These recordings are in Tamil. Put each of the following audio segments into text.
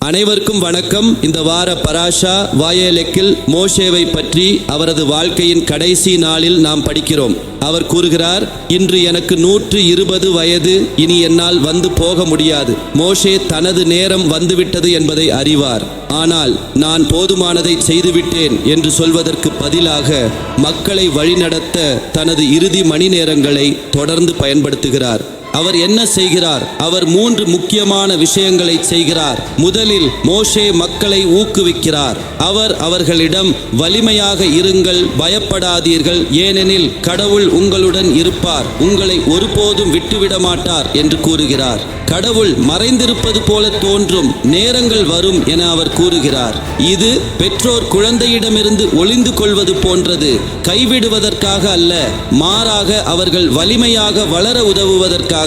அனைவருக்கும் வணக்கம். இந்த வார பராஷா வாயேலெக்கில் மோசேவை பற்றி அவரது வாழ்க்கையின் கடைசி நாளில் நாம் படிக்கிறோம். அவர் கூறுகிறார், இன்று எனக்கு 120 வயது, இனி என்னால் வந்து போக முடியாது. மோசே தனது நேரம் வந்துவிட்டது என்பதை அறிவார். ஆனால் நான் போதுமானதை செய்துவிட்டேன் என்று சொல்வதற்கு பதிலாக மக்களை வழிநடத்த தனது இறுதி மணி நேரங்களை தொடர்ந்து பயன்படுத்துகிறார். அவர் என்ன செய்கிறார்? அவர் 3 முக்கியமான விஷயங்களை செய்கிறார். முதலில் மோசே மக்களை ஊக்குவிக்கிறார். அவர் அவர்களிடம் வலிமையாக இருங்கள், பயப்படாதீர்கள், ஏனெனில் கடவுள் உங்களுடன் இருப்பார், உங்களை ஒருபோதும் விட்டுவிட மாட்டார் என்று கூறுகிறார். கடவுள் மறைந்திருப்பது போல தோன்றும், நேரங்கள் வரும் என அவர் கூறுகிறார். இது பெற்றோர் குழந்தையிடமிருந்து ஒளிந்து கொள்வது போன்றது. கைவிடுவதற்காக அல்ல, மாறாக அவர்கள் வலிமையாக வளர உதவுவதற்காக.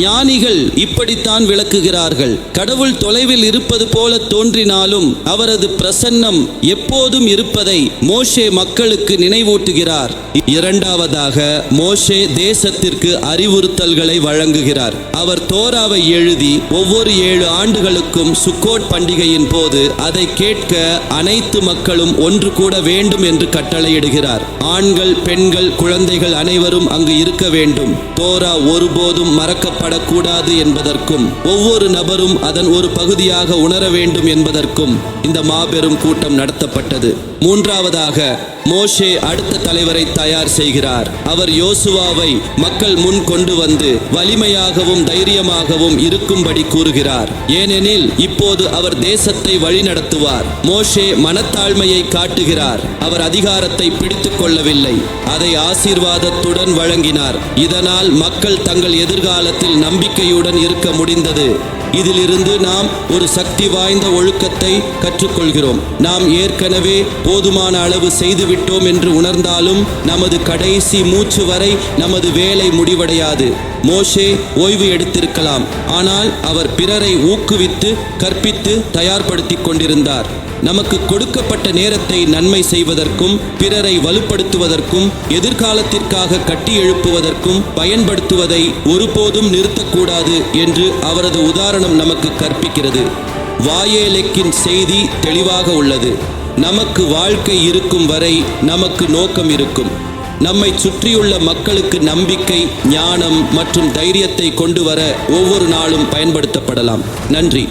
ஞானிகள் இப்படித்தான் விளக்குகிறார்கள். கடவுள் தொலைவில் இருப்பது போல தோன்றினாலும் அவரது பிரசன்னம் எப்போதும் இருப்பதை மோசே மக்களுக்கு நினைவூட்டுகிறார். இரண்டாவதாக, மோசே தேசத்திற்கு அறிவுறுத்தல்களை வழங்குகிறார். அவர் தோராவை எழுதி ஒவ்வொரு 7 ஆண்டுகளுக்கும் சுக்கோட் பண்டிகையின் போது அதை கேட்க அனைத்து மக்களும் ஒன்று கூட வேண்டும் என்று கட்டளையிடுகிறார். ஆண்கள், பெண்கள், குழந்தைகள் அனைவரும் அங்கு இருக்க வேண்டும். தோரா ஒருபோதும் மறக்கப்படக்கூடாது என்பதற்கும் ஒவ்வொரு நபரும் அதன் ஒரு பகுதியாக உணர வேண்டும் என்பதற்கும் இந்த மாபெரும் கூட்டம் நடத்தப்பட்டது. மூன்றாவதாக, மோசே அடுத்த தலைவரை தயார் செய்கிறார். அவர் யோசுவாவை மக்கள் முன் கொண்டு வந்து வலிமையாகவும் தைரியமாகவும் இருக்கும்படி கூறுகிறார். ஏனெனில் இப்போது அவர் தேசத்தை வழிநடத்துவார். மோசே மனத்தாழ்மையை காட்டுகிறார். அவர் அதிகாரத்தை பிடித்துக் கொள்ளவில்லை, அதை ஆசீர்வாதத்துடன் வழங்கினார். இதனால் மக்கள் தங்கள் எதிர்காலத்தில் நம்பிக்கையுடன் இருக்க முடிந்தது. இதிலிருந்து நாம் ஒரு சக்தி வாய்ந்த ஒழுக்கத்தை கற்றுக்கொள்கிறோம். நாம் ஏற்கனவே போதுமான அளவு செய்துவிட்டோம் என்று உணர்ந்தாலும் நமது கடைசி மூச்சு வரை நமது வேலை முடிவடையாது. மோசே ஓய்வு எடுத்திருக்கலாம், ஆனால் அவர் பிறரை ஊக்குவித்து கற்பித்து தயார்படுத்தி கொண்டிருந்தார். நமக்கு கொடுக்கப்பட்ட நேரத்தை நன்மை செய்வதற்கும், பிறரை வலுப்படுத்துவதற்கும், எதிர்காலத்திற்காக கட்டி எழுப்புவதற்கும் பயன்படுத்துவதை ஒருபோதும் நிறுத்தக்கூடாது என்று அவரது உதாரணம் நமக்கு கற்பிக்கிறது. வாயேலெக்கின் செய்தி தெளிவாக உள்ளது. நமக்கு வாழ்க்கை இருக்கும் வரை நமக்கு நோக்கம் இருக்கும். நம்மை சுற்றியுள்ள மக்களுக்கு நம்பிக்கை, ஞானம் மற்றும் தைரியத்தை கொண்டு வர ஒவ்வொரு நாளும் பயன்படுத்தப்படலாம். நன்றி.